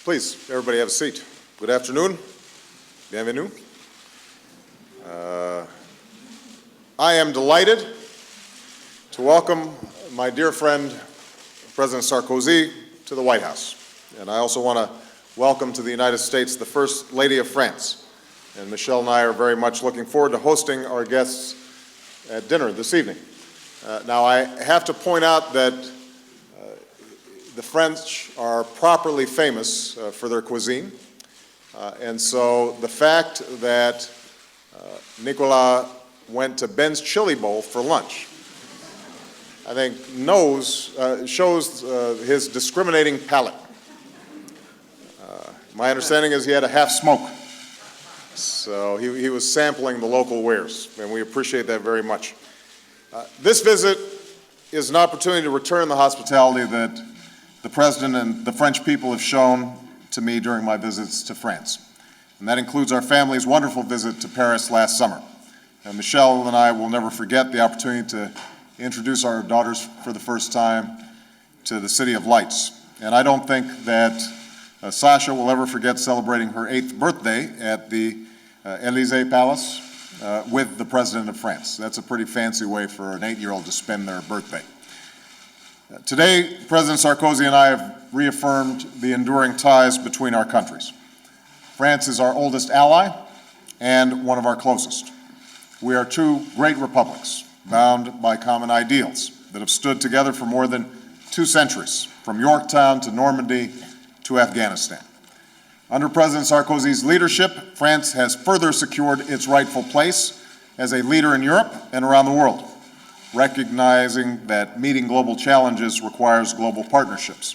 Please, everybody have a seat. Good afternoon. Bienvenue. I am delighted to welcome my dear friend, President Sarkozy, to the White House. And I also want to welcome to the United States the First Lady of France. And Michelle and I are very much looking forward to hosting our guests at dinner this evening. Now, I have to point out that the French are properly famous for their cuisine. And so the fact that Nicolas went to Ben's Chili Bowl for lunch, I think shows his discriminating palate. My understanding is he had a half smoke. So he was sampling the local wares, and we appreciate that very much. This visit is an opportunity to return the hospitality that the President and the French people have shown to me during my visits to France. And that includes our family's wonderful visit to Paris last summer. And Michelle and I will never forget the opportunity to introduce our daughters for the first time to the City of Lights. And I don't think that Sasha will ever forget celebrating her 8th birthday at the Élysée Palace with the President of France. That's a pretty fancy way for an 8-year-old to spend their birthday. Today, President Sarkozy and I have reaffirmed the enduring ties between our countries. France is our oldest ally and one of our closest. We are two great republics bound by common ideals that have stood together for more than 2 centuries, from Yorktown to Normandy to Afghanistan. Under President Sarkozy's leadership, France has further secured its rightful place as a leader in Europe and around the world, recognizing that meeting global challenges requires global partnerships.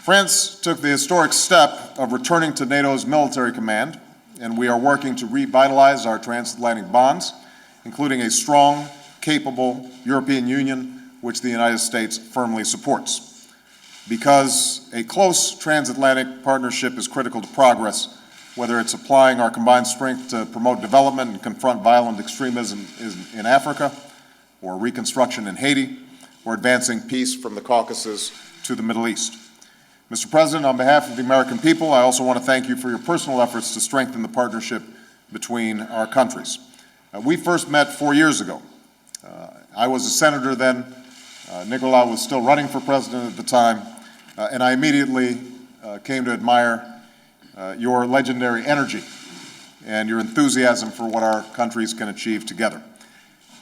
France took the historic step of returning to NATO's military command, and we are working to revitalize our transatlantic bonds, including a strong, capable European Union, which the United States firmly supports. Because a close transatlantic partnership is critical to progress, whether it's applying our combined strength to promote development and confront violent extremism in Africa, or reconstruction in Haiti, or advancing peace from the Caucasus to the Middle East. Mr. President, on behalf of the American people, I also want to thank you for your personal efforts to strengthen the partnership between our countries. We first met 4 years ago. I was a senator then. Nicolas was still running for president at the time, and I immediately came to admire your legendary energy and your enthusiasm for what our countries can achieve together.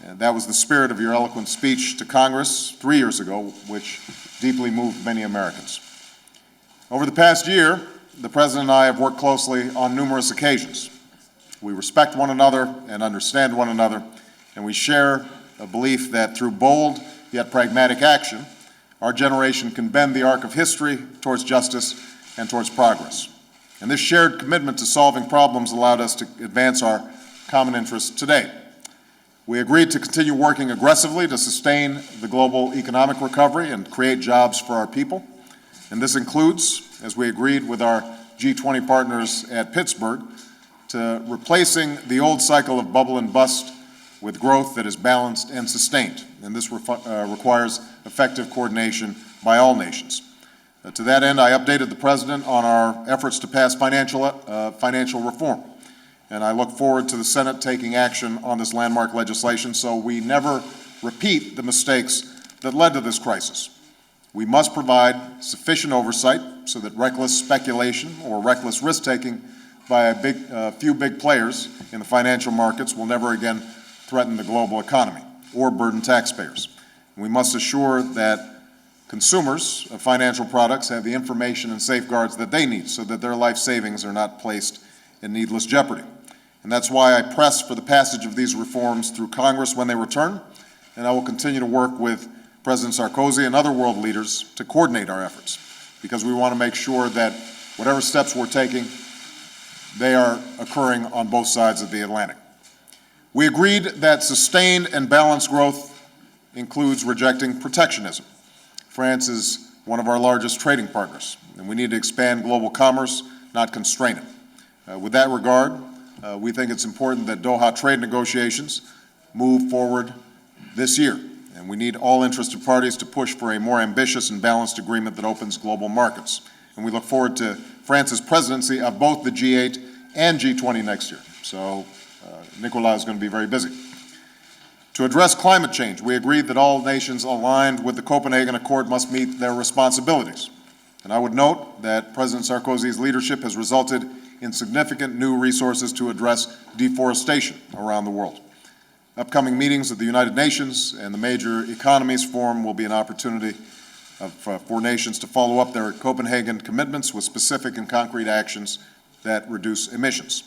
And that was the spirit of your eloquent speech to Congress 3 years ago, which deeply moved many Americans. Over the past year, the President and I have worked closely on numerous occasions. We respect one another and understand one another, and we share a belief that through bold yet pragmatic action, our generation can bend the arc of history towards justice and towards progress. And this shared commitment to solving problems allowed us to advance our common interests today. We agreed to continue working aggressively to sustain the global economic recovery and create jobs for our people. And this includes, as we agreed with our G20 partners at Pittsburgh, to replacing the old cycle of bubble and bust with growth that is balanced and sustained. And this requires effective coordination by all nations. To that end, I updated the President on our efforts to pass financial reform. And I look forward to the Senate taking action on this landmark legislation so we never repeat the mistakes that led to this crisis. We must provide sufficient oversight so that reckless speculation or reckless risk-taking by a few big players in the financial markets will never again threaten the global economy or burden taxpayers. We must assure that consumers of financial products have the information and safeguards that they need so that their life savings are not placed in needless jeopardy. And that's why I press for the passage of these reforms through Congress when they return, and I will continue to work with President Sarkozy and other world leaders to coordinate our efforts, because we want to make sure that whatever steps we're taking, they are occurring on both sides of the Atlantic. We agreed that sustained and balanced growth includes rejecting protectionism. France is one of our largest trading partners, and we need to expand global commerce, not constrain it. With that regard, we think it's important that Doha trade negotiations move forward this year. And we need all interested parties to push for a more ambitious and balanced agreement that opens global markets. And and we look forward to France's presidency of both the G8 and G20 next year. So Nicolas is going to be very busy. To address climate change, we agreed that all nations aligned with the Copenhagen Accord must meet their responsibilities. And I would note that President Sarkozy's leadership has resulted in significant new resources to address deforestation around the world. Upcoming meetings of the United Nations and the Major Economies Forum will be an opportunity for nations to follow up their Copenhagen commitments with specific and concrete actions that reduce emissions.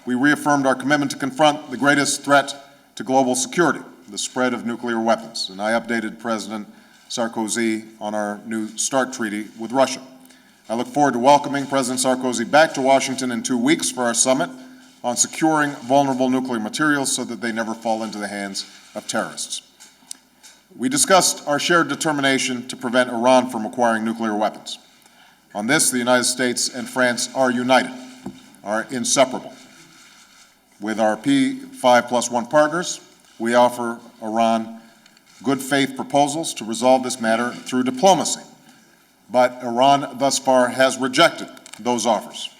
We reaffirmed our commitment to confront the greatest threat to global security, the spread of nuclear weapons, and I updated President Sarkozy on our new START treaty with Russia. I look forward to welcoming President Sarkozy back to Washington in 2 weeks for our summit on securing vulnerable nuclear materials so that they never fall into the hands of terrorists. We discussed our shared determination to prevent Iran from acquiring nuclear weapons. On this, the United States and France are united, are inseparable. With our P5+1 partners, we offer Iran good faith proposals to resolve this matter through diplomacy. But Iran thus far has rejected those offers.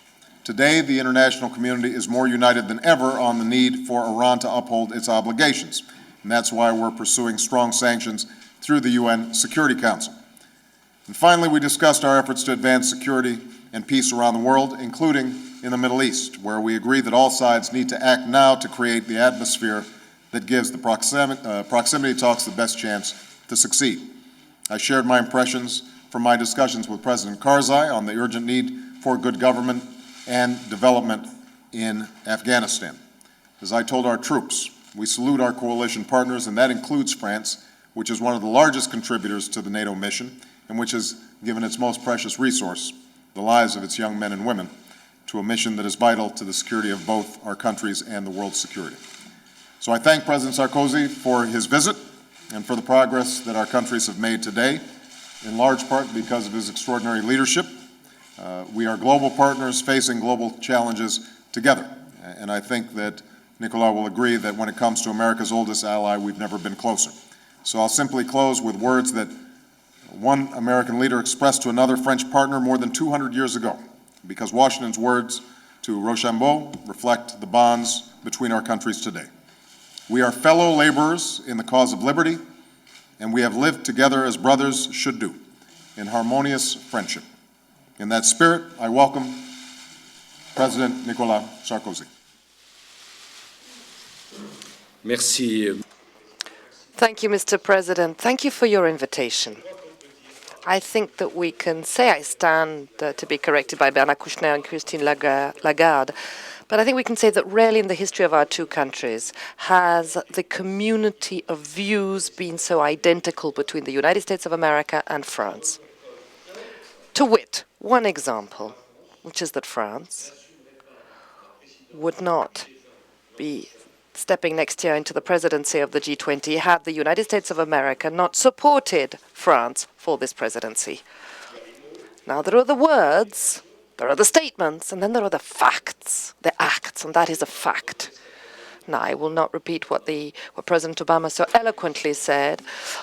Today, the international community is more united than ever on the need for Iran to uphold its obligations. And that's why we're pursuing strong sanctions through the UN Security Council. And finally, we discussed our efforts to advance security and peace around the world, including in the Middle East, where we agree that all sides need to act now to create the atmosphere that gives the proximity talks the best chance to succeed. I shared my impressions from my discussions with President Karzai on the urgent need for good government and development in Afghanistan. As I told our troops, we salute our coalition partners, and that includes France, which is one of the largest contributors to the NATO mission and which has given its most precious resource, the lives of its young men and women, to a mission that is vital to the security of both our countries and the world's security. So I thank President Sarkozy for his visit and for the progress that our countries have made today, in large part because of his extraordinary leadership. We are global partners facing global challenges together, and I think that Nicolas will agree that when it comes to America's oldest ally, we've never been closer. So I'll simply close with words that one American leader expressed to another French partner more than 200 years ago, because Washington's words to Rochambeau reflect the bonds between our countries today. We are fellow laborers in the cause of liberty, and we have lived together as brothers should do, in harmonious friendship. In that spirit, I welcome President Nicolas Sarkozy. Merci. Thank you, Mr. President. Thank you for your invitation. I think that we can say I stand to be corrected by Bernard Kouchner and Christine Lagarde, but I think we can say that rarely in the history of our two countries has the community of views been so identical between the United States of America and France. To wit, one example, which is that France would not be stepping next year into the presidency of the G20 had the United States of America not supported France for this presidency. Now, there are the words, there are the statements, and then there are the facts, the acts, and that is a fact. Now, I will not repeat what President Obama so eloquently said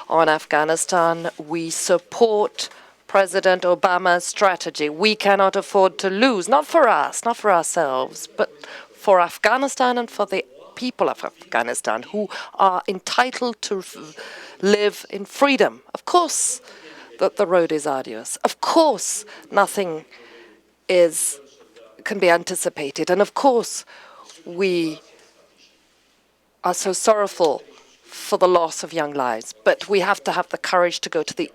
on Afghanistan. We support President Obama's strategy. We cannot afford to lose, not for us, not for ourselves, but for Afghanistan and for the people of Afghanistan who are entitled to live in freedom. Of course that the road is arduous. Of course nothing can be anticipated. And of course we are so sorrowful for the loss of young lives. But we have to have the courage to go to the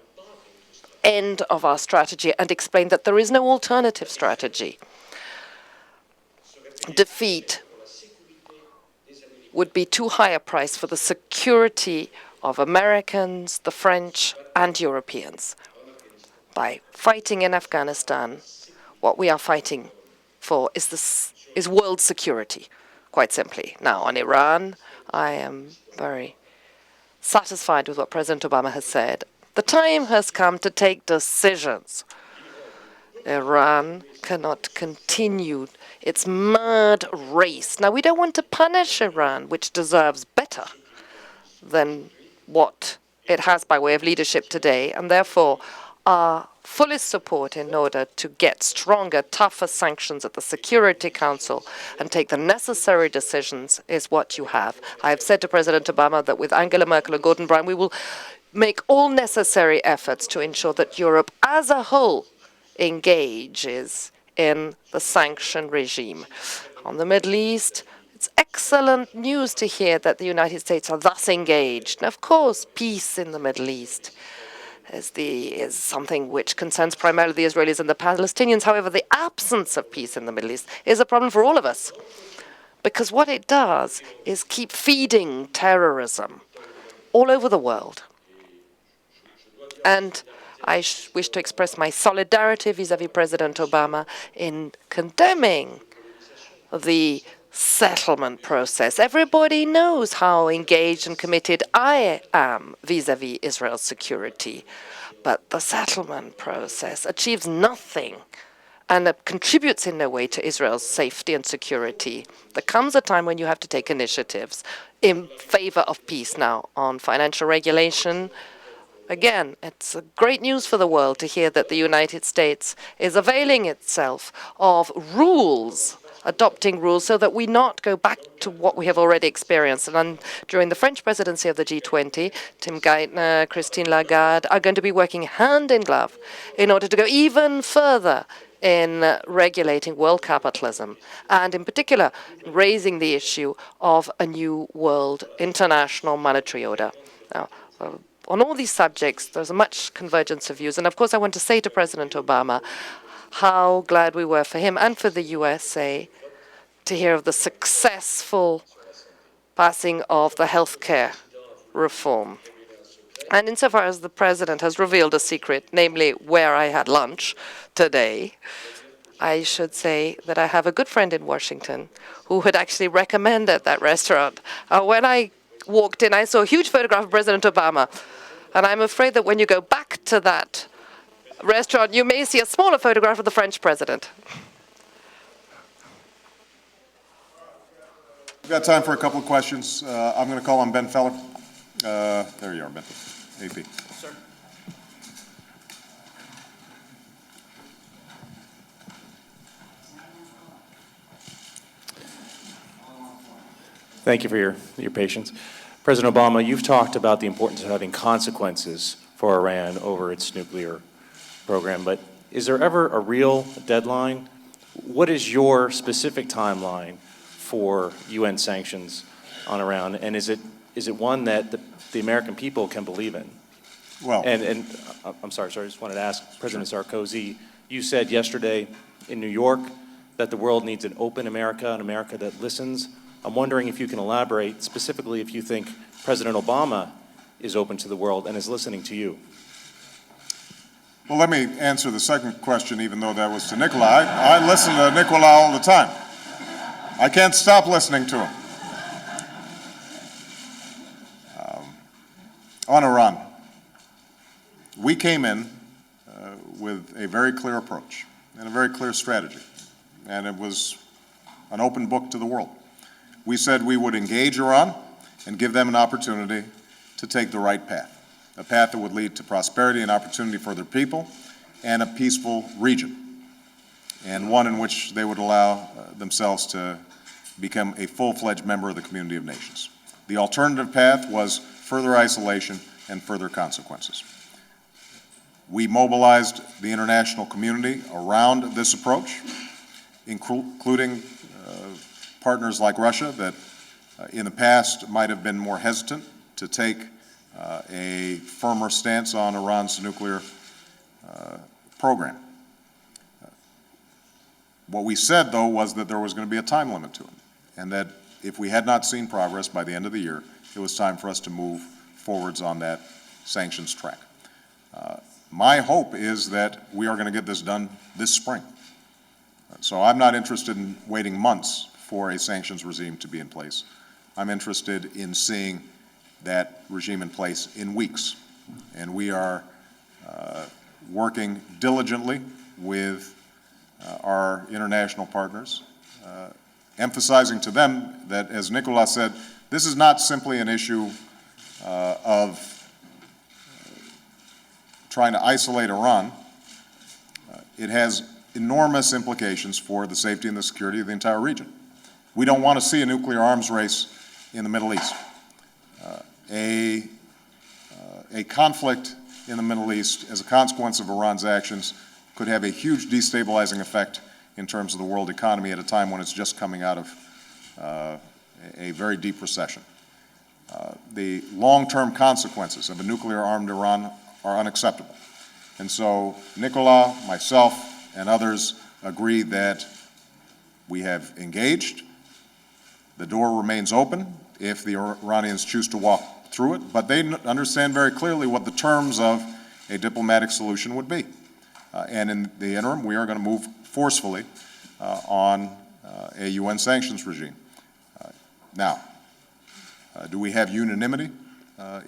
end of our strategy and explain that there is no alternative strategy. Defeat would be too high a price for the security of Americans, the French, and Europeans. By fighting in Afghanistan, what we are fighting for is world security, quite simply. Now, on Iran, I am very satisfied with what President Obama has said. The time has come to take decisions. Iran cannot continue its mad race. Now, we don't want to punish Iran, which deserves better than what it has by way of leadership today, and therefore our fullest support in order to get stronger, tougher sanctions at the Security Council and take the necessary decisions is what you have. I have said to President Obama that with Angela Merkel and Gordon Brown, we will make all necessary efforts to ensure that Europe as a whole engages in the sanction regime. On the Middle East, it's excellent news to hear that the United States are thus engaged. And of course, peace in the Middle East is something which concerns primarily the Israelis and the Palestinians. However, the absence of peace in the Middle East is a problem for all of us, because what it does is keep feeding terrorism all over the world. And I wish to express my solidarity vis-à-vis President Obama in condemning the settlement process. Everybody knows how engaged and committed I am vis-à-vis Israel's security. But the settlement process achieves nothing and it contributes in no way to Israel's safety and security. There comes a time when you have to take initiatives in favor of peace. Now, on financial regulation, again, it's great news for the world to hear that the United States is availing itself of rules, adopting rules, so that we not go back to what we have already experienced. And during the French presidency of the G20, Tim Geithner, Christine Lagarde are going to be working hand in glove in order to go even further in regulating world capitalism, and in particular, raising the issue of a new world international monetary order. Now, on all these subjects, there's a much convergence of views. And of course, I want to say to President Obama how glad we were for him and for the USA to hear of the successful passing of the healthcare reform. And insofar as the president has revealed a secret, namely where I had lunch today, I should say that I have a good friend in Washington who had actually recommended that restaurant. When I walked in, I saw a huge photograph of President Obama. And I'm afraid that when you go back to that restaurant, you may see a smaller photograph of the French president. We've got time for a couple of questions. I'm going to call on Ben Feller. There you are, Ben. AP. Sir. Thank you for your patience. President Obama, you've talked about the importance of having consequences for Iran over its nuclear program, but is there ever a real deadline? What is your specific timeline for UN sanctions on Iran, and is it one that the American people can believe in? Well, And I'm sorry, I just wanted to ask President Sarkozy, you said yesterday in New York that the world needs an open America, an America that listens. I'm wondering if you can elaborate specifically if you think President Obama is open to the world and is listening to you. well, let me answer the second question, even though that was to Nicolas. I listen to Nicolas all the time. I can't stop listening to him. On Iran, we came in with a very clear approach and a very clear strategy, and it was an open book to the world. We said we would engage Iran and give them an opportunity to take the right path, a path that would lead to prosperity and opportunity for their people and a peaceful region, and one in which they would allow themselves to become a full-fledged member of the community of nations. The alternative path was further isolation and further consequences. We mobilized the international community around this approach, including partners like Russia that in the past might have been more hesitant to take a firmer stance on Iran's nuclear program. What we said, though, was that there was going to be a time limit to it, and that if we had not seen progress by the end of the year, it was time for us to move forwards on that sanctions track. My hope is that we are going to get this done this spring. So I'm not interested in waiting months for a sanctions regime to be in place. I'm interested in seeing that regime in place in weeks. And we are working diligently with our international partners, emphasizing to them that, as Nicolas said, this is not simply an issue of trying to isolate Iran, it has enormous implications for the safety and the security of the entire region. We don't want to see a nuclear arms race in the Middle East. A conflict in the Middle East as a consequence of Iran's actions could have a huge destabilizing effect in terms of the world economy at a time when it's just coming out of a very deep recession. The long-term consequences of a nuclear-armed Iran are unacceptable. And so Nicolas, myself, and others agree that we have engaged. The door remains open if the Iranians choose to walk through it, but they understand very clearly what the terms of a diplomatic solution would be. And in the interim, we are going to move forcefully on a UN sanctions regime. Now, do we have unanimity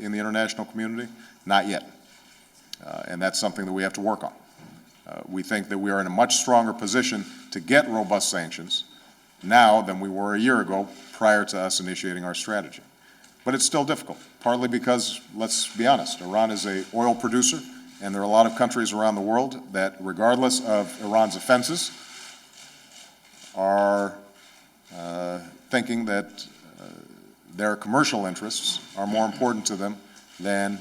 in the international community? Not yet. And that's something that we have to work on. We think that we are in a much stronger position to get robust sanctions now than we were a year ago prior to us initiating our strategy. But it's still difficult, partly because, let's be honest, Iran is an oil producer, and there are a lot of countries around the world that, regardless of Iran's offenses, are thinking that their commercial interests are more important to them than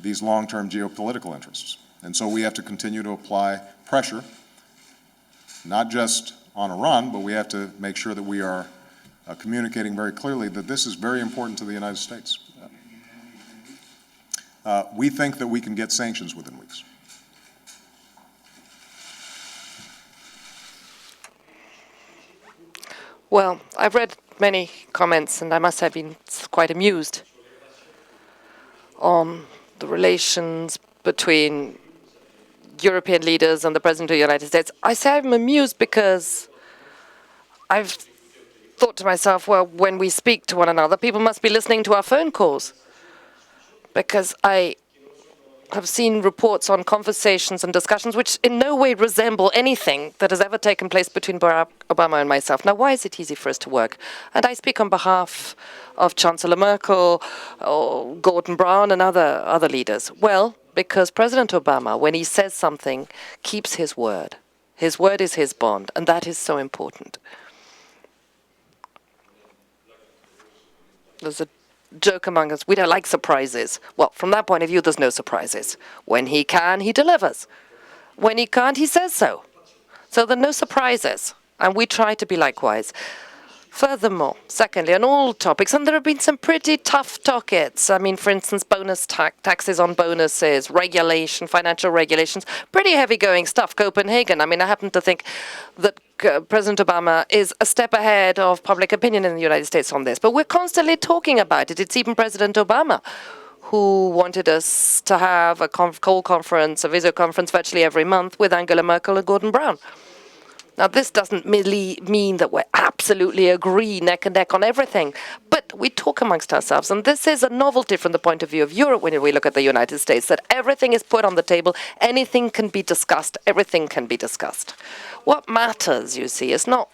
these long-term geopolitical interests. And so we have to continue to apply pressure, not just on Iran, but we have to make sure that we are communicating very clearly that this is very important to the United States. We think that we can get sanctions within weeks. Well, I've read many comments, and I must have been quite amused on the relations between European leaders and the President of the United States. I say I'm amused because I've thought to myself, well, when we speak to one another, people must be listening to our phone calls. Because I have seen reports on conversations and discussions which in no way resemble anything that has ever taken place between Barack Obama and myself. Now, why is it easy for us to work? And I speak on behalf of Chancellor Merkel, or Gordon Brown, and other leaders. Well, because President Obama, when he says something, keeps his word. His word is his bond, and that is so important. There's a joke among us, we don't like surprises. Well, from that point of view, there's no surprises. When he can, he delivers. When he can't, he says so. So there are no surprises, and we try to be likewise. Furthermore, secondly, on all topics, and there have been some pretty tough topics. I mean, for instance, bonus taxes on bonuses, regulation, financial regulations, pretty heavy-going stuff. Copenhagen, I mean, I happen to think that President Obama is a step ahead of public opinion in the United States on this. But we're constantly talking about it. It's even President Obama who wanted us to have a call conference, a video conference virtually every month with Angela Merkel and Gordon Brown. Now, this doesn't merely mean that we absolutely agree neck and neck on everything, but we talk amongst ourselves. And this is a novelty from the point of view of Europe when we look at the United States, that everything is put on the table, anything can be discussed, everything can be discussed. What matters, you see, is not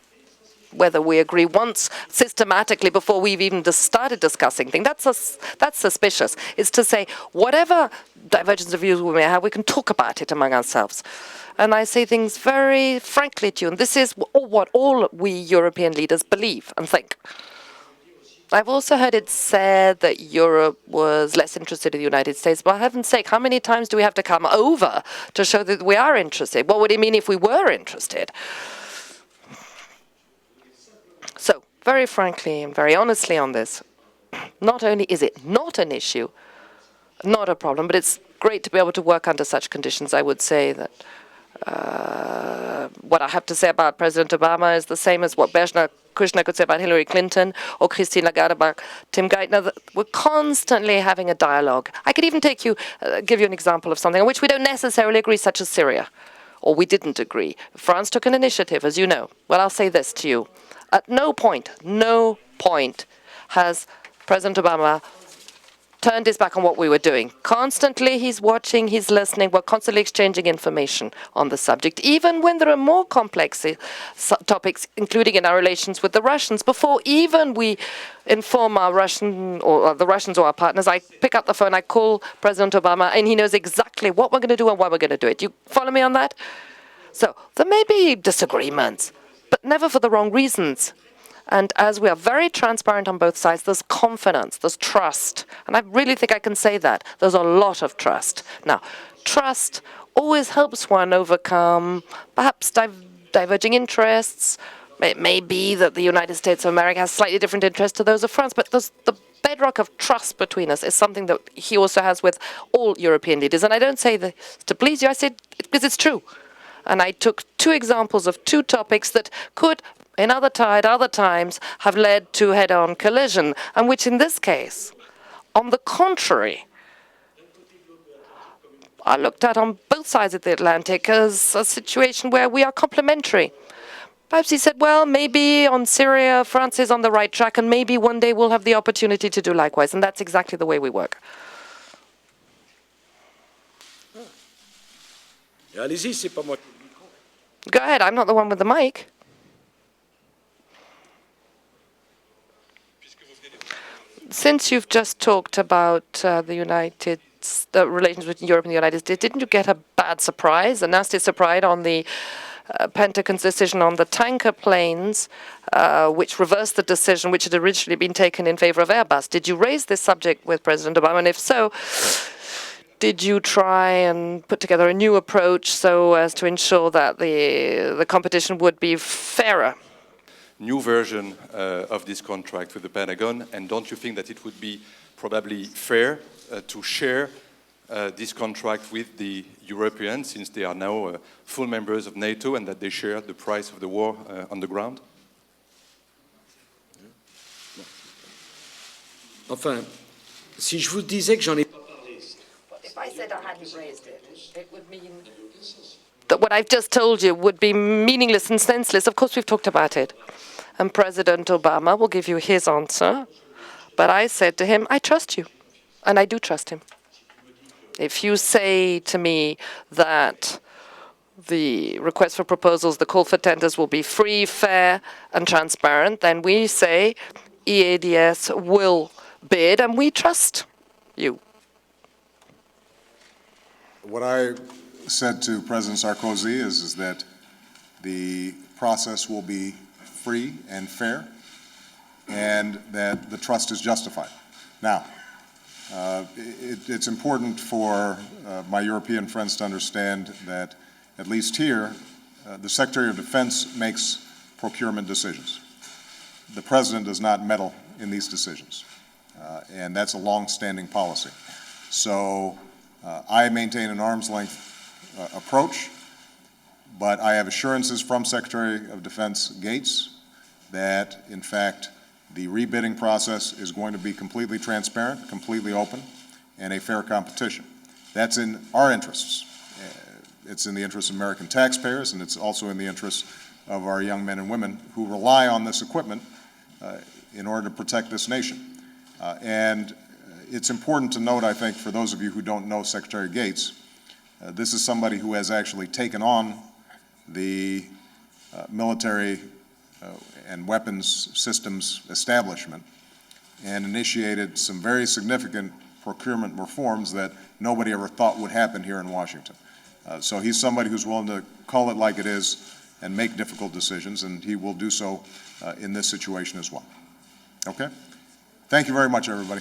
whether we agree once systematically before we've even started discussing things. That's suspicious. It's to say, whatever divergence of views we may have, we can talk about it among ourselves. And I say things very frankly to you, and this is what all we European leaders believe and think. I've also heard it said that Europe was less interested in the United States. But for heaven's sake, how many times do we have to come over to show that we are interested? What would it mean if we were interested? So, very frankly and very honestly on this, not only is it not an issue, not a problem, but it's great to be able to work under such conditions. I would say that what I have to say about President Obama is the same as what Kushner could say about Hillary Clinton or Christine Lagarde about Tim Geithner. We're constantly having a dialogue. I could even give you an example of something on which we don't necessarily agree, such as Syria, or we didn't agree. France took an initiative, as you know. Well, I'll say this to you. At no point has President Obama turned his back on what we were doing. Constantly, he's watching, he's listening. We're constantly exchanging information on the subject, even when there are more complex topics, including in our relations with the Russians. Before even we inform our Russian or the Russians or our partners, I pick up the phone, I call President Obama, and he knows exactly what we're going to do and why we're going to do it. You follow me on that? So there may be disagreements, but never for the wrong reasons. And as we are very transparent on both sides, there's confidence, there's trust. And I really think I can say that. There's a lot of trust. Now, trust always helps one overcome perhaps diverging interests. It may be that the United States of America has slightly different interests to those of France, but there's the bedrock of trust between us is something that he also has with all European leaders. And I don't say this to please you, I say it because it's true. And I took two examples of two topics that could, in other times, have led to head-on collision, and which in this case, on the contrary, I looked at on both sides of the Atlantic as a situation where we are complementary. Perhaps he said, well, maybe on Syria, France is on the right track, and maybe one day we'll have the opportunity to do likewise, and that's exactly the way we work. Allez-y, c'est pas moi. Go ahead, I'm not the one with the mic. Since you've just talked about the relations between Europe and the United States, didn't you get a bad surprise, a nasty surprise on the Pentagon's decision on the tanker planes, which reversed the decision which had originally been taken in favor of Airbus? Did you raise this subject with President Obama? And if so, did you try and put together a new approach so as to ensure that the competition would be fairer? New version of this contract with the Pentagon, and don't you think that it would be probably fair to share this contract with the Europeans, since they are now full members of NATO, and that they share the price of the war on the ground? Enfin, si je vous disais que j'en ai pas parlé. If I said I hadn't raised it, it would mean that what I've just told you would be meaningless and senseless. Of course, we've talked about it. And President Obama will give you his answer. But I said to him, I trust you. And I do trust him. If you say to me that the request for proposals, the call for tenders will be free, fair, and transparent, then we say EADS will bid, and we trust you. What I said to President Sarkozy is that the process will be free and fair, and that the trust is justified. Now, it's important for my European friends to understand that, at least here, the Secretary of Defense makes procurement decisions. The President does not meddle in these decisions, and that's a long-standing policy. So I maintain an arm's length approach, but I have assurances from Secretary of Defense Gates that, in fact, the rebidding process is going to be completely transparent, completely open, and a fair competition. That's in our interests. It's in the interests of American taxpayers, and it's also in the interests of our young men and women who rely on this equipment in order to protect this nation. And it's important to note, I think, for those of you who don't know Secretary Gates, this is somebody who has actually taken on the military and weapons systems establishment and initiated some very significant procurement reforms that nobody ever thought would happen here in Washington. So he's somebody who's willing to call it like it is and make difficult decisions, and he will do so in this situation as well. Okay? Thank you very much, everybody.